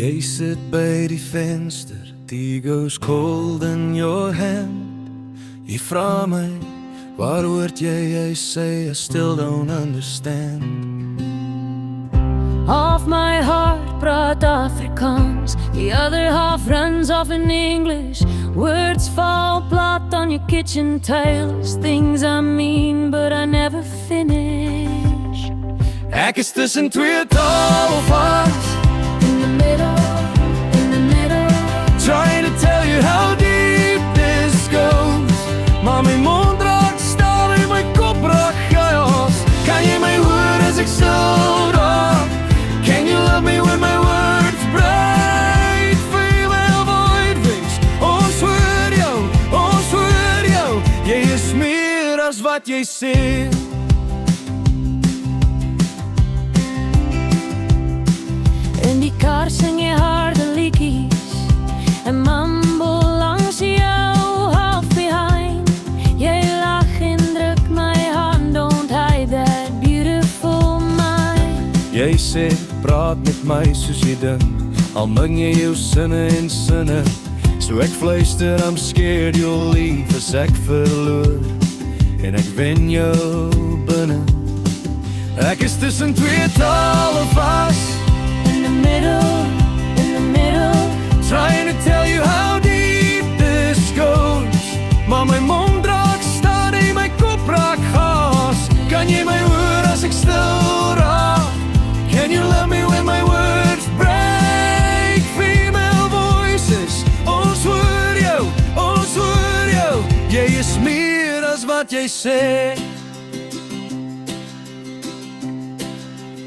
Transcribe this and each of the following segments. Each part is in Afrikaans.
Jy sit by die venster, tea goes cold in your hand. Jy vra my, waar hoort jy? I say I still don't understand. Half my heart praat Afrikaans, the other half runs off in English. Words fall plat on your kitchen tiles, things I mean but I never finish. Ek is tussen twee tale vas, In the middle, trying to tell you how deep this goes. Maar my mond raak stil en my kop raak chaos. Kan jy my hoor as ek stil raak? Can you love me when my words break? Female void wings, ons hoor jou. Jy is meer as wat jy sê. in die kar sing jy harde liedjies en mumble langs jou half behind. Jy lag en druk my hand, don't hide that beautiful mind. Jy sê, praat met my soos jy dink, al ming jy jou sinne en sinne. So ek fluister, I'm scared you'll leave as ek verloor en ek wen jou binne. Ek is tussen twee tale vas, In the middle, trying to tell you how deep this goes. Maar my mond raak staan en my kop raak gas. Kan jy my hoor as ek stil raak? Can you love me when my words break? Female voices, ons hoor jou. Jy is meer as wat jy sê.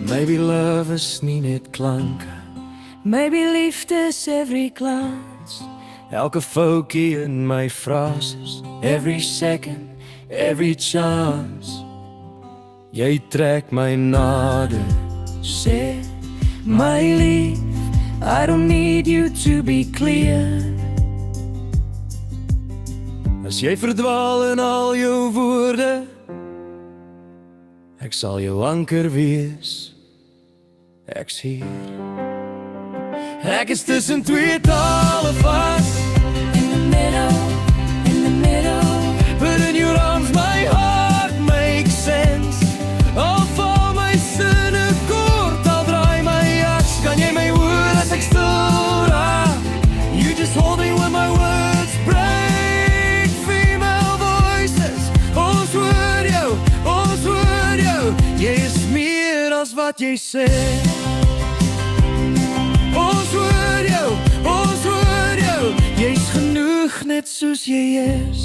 Maybe love is nie net klanke, maybe liefde is every glance. elke foutjie in my frases, every second, every chance. Jy trek my nader, sê my lief, I don't need you to be clear. As jy verdwaal in al jou woorde, ek sal jou anker wees. Ek's hier. Ek is tussen twee tale vas, In the middle, but in your arms my heart makes sense. Al val my sinne kort, al draai my jas. Kan jy my hoor as ek stil raak? You just hold me when my words break. Female voices, ons hoor jou. Jy is meer as wat jy sê. Ons hoor jou. Jy's genoeg net soos jy is.